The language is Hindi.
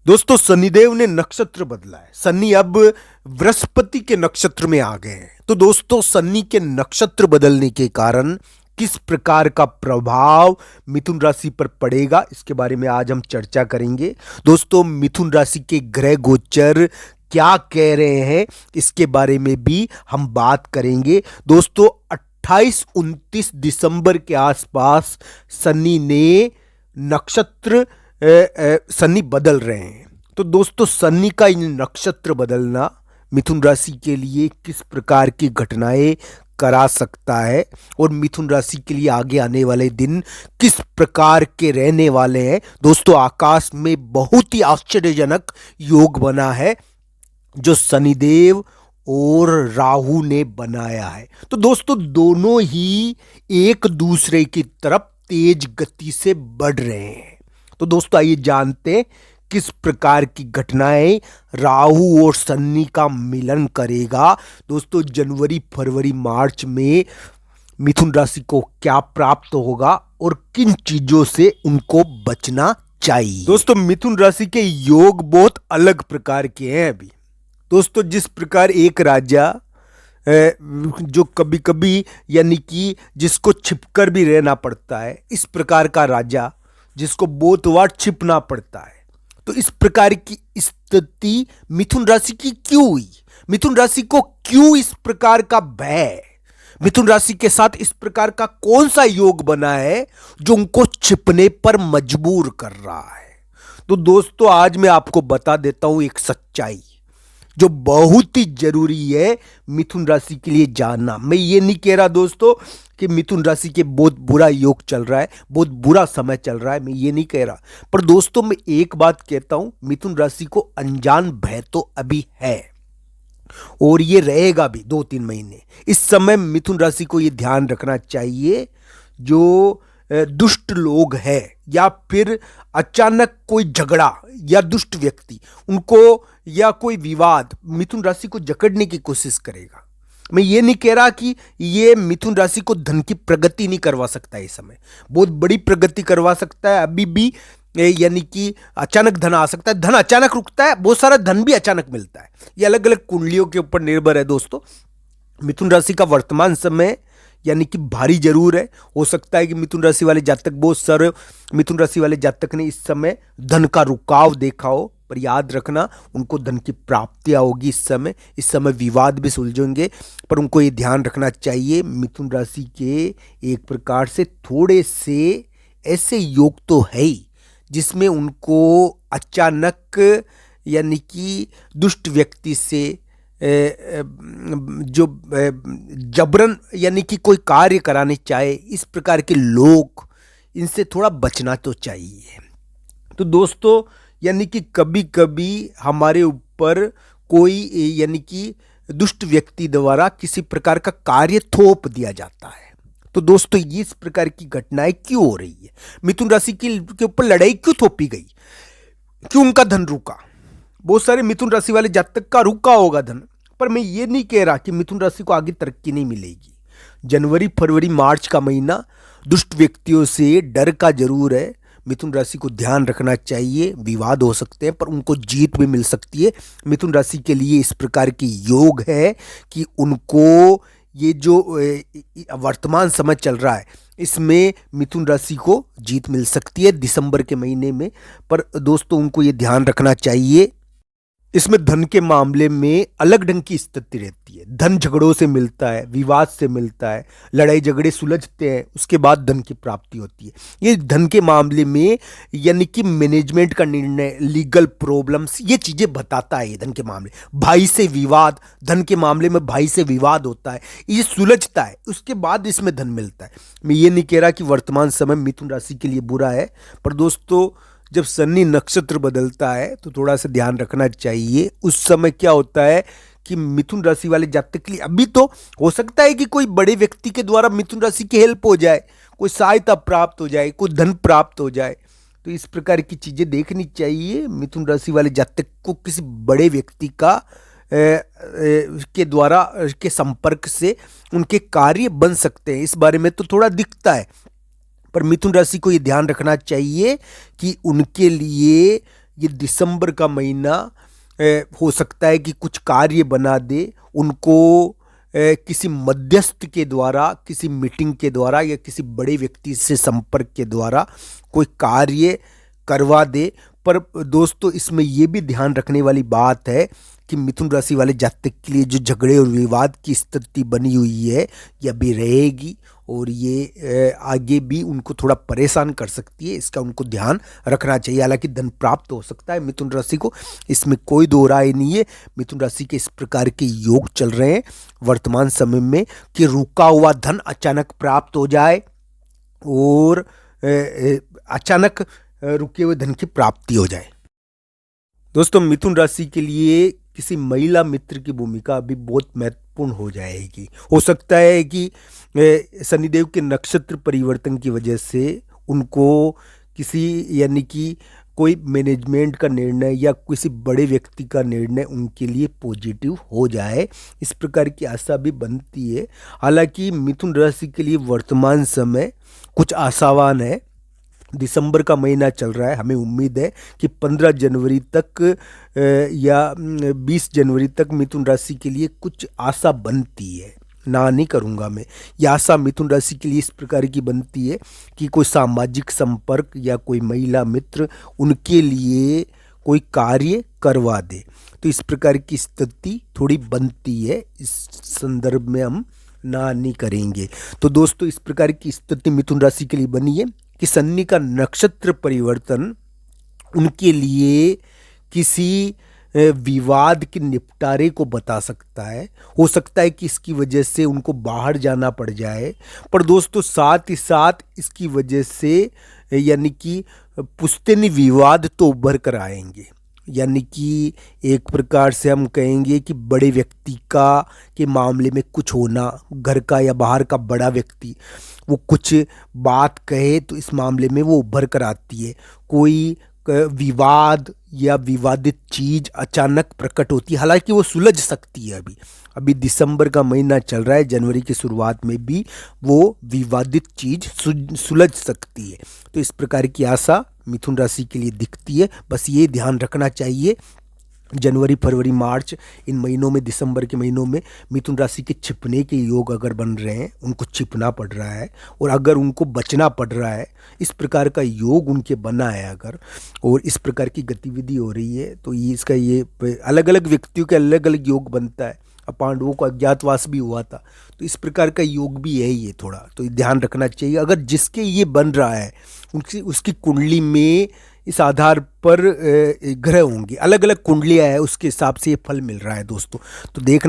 दोस्तों शनिदेव ने नक्षत्र बदला है। शनि अब बृहस्पति के नक्षत्र में आ गए हैं। तो दोस्तों शनि के नक्षत्र बदलने के कारण किस प्रकार का प्रभाव मिथुन राशि पर पड़ेगा, इसके बारे में आज हम चर्चा करेंगे। दोस्तों मिथुन राशि के ग्रह गोचर क्या कह रहे हैं, इसके बारे में भी हम बात करेंगे। दोस्तों 28-29 दिसंबर के आसपास शनि ने नक्षत्र शनि बदल रहे हैं। तो दोस्तों शनि का इन नक्षत्र बदलना मिथुन राशि के लिए किस प्रकार की घटनाएं करा सकता है और मिथुन राशि के लिए आगे आने वाले दिन किस प्रकार के रहने वाले हैं। दोस्तों आकाश में बहुत ही आश्चर्यजनक योग बना है जो शनिदेव और राहु ने बनाया है। तो दोस्तों दोनों ही एक दूसरे की तरफ तेज गति से बढ़ रहे हैं। तो दोस्तों आइए जानते हैं किस प्रकार की घटनाएं राहु और शनि का मिलन करेगा। दोस्तों जनवरी फरवरी मार्च में मिथुन राशि को क्या प्राप्त होगा और किन चीजों से उनको बचना चाहिए। दोस्तों मिथुन राशि के योग बहुत अलग प्रकार के हैं। अभी दोस्तों जिस प्रकार एक राजा जो कभी कभी यानी कि जिसको छिपकर भी रहना पड़ता है, इस प्रकार का राजा जिसको बहुत बार छिपना पड़ता है, तो इस प्रकार की स्थिति मिथुन राशि की क्यों हुई? मिथुन राशि को क्यों इस प्रकार का भय? मिथुन राशि के साथ इस प्रकार का कौन सा योग बना है जो उनको छिपने पर मजबूर कर रहा है? तो दोस्तों आज मैं आपको बता देता हूं एक सच्चाई जो बहुत ही जरूरी है मिथुन राशि के लिए जानना। मैं ये नहीं कह रहा दोस्तों कि मिथुन राशि के बहुत बुरा योग चल रहा है, बहुत बुरा समय चल रहा है, मैं ये नहीं कह रहा। पर दोस्तों मैं एक बात कहता हूं, मिथुन राशि को अनजान भय तो अभी है और ये रहेगा भी 2-3 महीने। इस समय मिथुन राशि को ये ध्यान रखना चाहिए जो दुष्ट लोग हैं या फिर अचानक कोई झगड़ा या दुष्ट व्यक्ति उनको या कोई विवाद मिथुन राशि को जकड़ने की कोशिश करेगा। मैं ये नहीं कह रहा कि ये मिथुन राशि को धन की प्रगति नहीं करवा सकता है, इस समय बहुत बड़ी प्रगति करवा सकता है अभी भी। यानी कि अचानक धन आ सकता है, धन अचानक रुकता है, बहुत सारा धन भी अचानक मिलता है। ये अलग अलग कुंडलियों के ऊपर निर्भर है। दोस्तों मिथुन राशि का वर्तमान समय यानी कि भारी जरूर है। हो सकता है कि मिथुन राशि वाले जातक, बहुत सारे मिथुन राशि वाले जातक ने इस समय धन का रुकाव देखा हो, पर याद रखना उनको धन की प्राप्तियां होगी। इस समय विवाद भी सुलझेंगे, पर उनको ये ध्यान रखना चाहिए मिथुन राशि के एक प्रकार से थोड़े से ऐसे योग तो है ही जिसमें उनको अचानक यानी कि दुष्ट व्यक्ति से जो जबरन यानी कि कोई कार्य कराने चाहे, इस प्रकार के लोग, इनसे थोड़ा बचना तो चाहिए। तो दोस्तों यानी कि कभी कभी हमारे ऊपर कोई यानी कि दुष्ट व्यक्ति द्वारा किसी प्रकार का कार्य थोप दिया जाता है। तो दोस्तों ये इस प्रकार की घटनाएं क्यों हो रही है? मिथुन राशि के ऊपर लड़ाई क्यों थोपी गई? क्यों उनका धन रुका? बहुत सारे मिथुन राशि वाले जातक का रुका होगा धन, पर मैं ये नहीं कह रहा कि मिथुन राशि को आगे तरक्की नहीं मिलेगी। जनवरी फरवरी मार्च का महीना दुष्ट व्यक्तियों से डर का जरूर है। मिथुन राशि को ध्यान रखना चाहिए, विवाद हो सकते हैं पर उनको जीत भी मिल सकती है। मिथुन राशि के लिए इस प्रकार की योग है कि उनको ये जो वर्तमान समय चल रहा है इसमें मिथुन राशि को जीत मिल सकती है दिसंबर के महीने में। पर दोस्तों उनको ये ध्यान रखना चाहिए, इसमें धन के मामले में अलग ढंग की स्थिति रहती है। धन झगड़ों से मिलता है, विवाद से मिलता है, लड़ाई झगड़े सुलझते हैं, उसके बाद धन की प्राप्ति होती है। ये धन के मामले में यानी कि मैनेजमेंट का निर्णय, लीगल प्रॉब्लम्स, ये चीजें बताता है। ये धन के मामले, भाई से विवाद, धन के मामले में भाई से विवाद होता है, ये सुलझता है, उसके बाद इसमें धन मिलता है। मैं ये नहीं कह रहा कि वर्तमान समय मिथुन राशि के लिए बुरा है, पर दोस्तों जब शनि नक्षत्र बदलता है तो थोड़ा सा ध्यान रखना चाहिए। उस समय क्या होता है कि मिथुन राशि वाले जातक के लिए अभी तो हो सकता है कि कोई बड़े व्यक्ति के द्वारा मिथुन राशि की हेल्प हो जाए, कोई सहायता प्राप्त हो जाए, कोई धन प्राप्त हो जाए। तो इस प्रकार की चीजें देखनी चाहिए। मिथुन राशि वाले जातक को किसी बड़े व्यक्ति का के द्वारा के संपर्क से उनके कार्य बन सकते हैं, इस बारे में तो थोड़ा दिखता है। पर मिथुन राशि को ये ध्यान रखना चाहिए कि उनके लिए ये दिसंबर का महीना हो सकता है कि कुछ कार्य बना दे उनको, किसी मध्यस्थ के द्वारा, किसी मीटिंग के द्वारा या किसी बड़े व्यक्ति से संपर्क के द्वारा कोई कार्य करवा दे। पर दोस्तों इसमें यह भी ध्यान रखने वाली बात है कि मिथुन राशि वाले जातक के लिए जो झगड़े और विवाद की स्थिति बनी हुई है ये अभी रहेगी और ये आगे भी उनको थोड़ा परेशान कर सकती है, इसका उनको ध्यान रखना चाहिए। हालांकि धन प्राप्त हो सकता है मिथुन राशि को, इसमें कोई दो राय नहीं है। मिथुन राशि के इस प्रकार के योग चल रहे हैं वर्तमान समय में कि रुका हुआ धन अचानक प्राप्त हो जाए और अचानक रुके हुए धन की प्राप्ति हो जाए। दोस्तों मिथुन राशि के लिए किसी महिला मित्र की भूमिका अभी बहुत महत्वपूर्ण हो जाएगी। हो सकता है कि शनिदेव के नक्षत्र परिवर्तन की वजह से उनको किसी यानी कि कोई मैनेजमेंट का निर्णय या किसी बड़े व्यक्ति का निर्णय उनके लिए पॉजिटिव हो जाए, इस प्रकार की आशा भी बनती है। हालांकि मिथुन राशि के लिए वर्तमान समय कुछ आशावान है। दिसंबर का महीना चल रहा है, हमें उम्मीद है कि 15 जनवरी तक या 20 जनवरी तक मिथुन राशि के लिए कुछ आशा बनती है। ना नहीं करूँगा मैं, ये आशा मिथुन राशि के लिए इस प्रकार की बनती है कि कोई सामाजिक संपर्क या कोई महिला मित्र उनके लिए कोई कार्य करवा दे, तो इस प्रकार की स्थिति थोड़ी बनती है। इस संदर्भ में हम ना नहीं करेंगे। तो दोस्तों इस प्रकार की स्थिति मिथुन राशि के लिए बनी है कि शनि का नक्षत्र परिवर्तन उनके लिए किसी विवाद के निपटारे को बता सकता है। हो सकता है कि इसकी वजह से उनको बाहर जाना पड़ जाए, पर दोस्तों साथ ही साथ इसकी वजह से यानी कि पुश्तैनी विवाद तो उभर कर आएंगे। यानी कि एक प्रकार से हम कहेंगे कि बड़े व्यक्ति का के मामले में कुछ होना, घर का या बाहर का बड़ा व्यक्ति वो कुछ बात कहे तो इस मामले में वो उभर कर आती है। कोई विवाद या विवादित चीज अचानक प्रकट होती है, हालांकि वो सुलझ सकती है। अभी दिसंबर का महीना चल रहा है, जनवरी की शुरुआत में भी वो विवादित चीज सुलझ सकती है। तो इस प्रकार की आशा मिथुन राशि के लिए दिखती है। बस ये ध्यान रखना चाहिए जनवरी फरवरी मार्च इन महीनों में, दिसंबर के महीनों में मिथुन राशि के छिपने के योग अगर बन रहे हैं, उनको छिपना पड़ रहा है और अगर उनको बचना पड़ रहा है, इस प्रकार का योग उनके बना है अगर, और इस प्रकार की गतिविधि हो रही है, तो ये इसका ये अलग अलग व्यक्तियों के अलग अलग योग बनता है। अब पांडवों को अज्ञातवास भी हुआ था, तो इस प्रकार का योग भी है ये थोड़ा, तो ध्यान रखना चाहिए। अगर जिसके ये बन रहा है उसकी कुंडली में इस आधार पर ग्रह होंगे, अलग अलग कुंडलियां है, उसके हिसाब से ये फल मिल रहा है दोस्तों, तो देखना।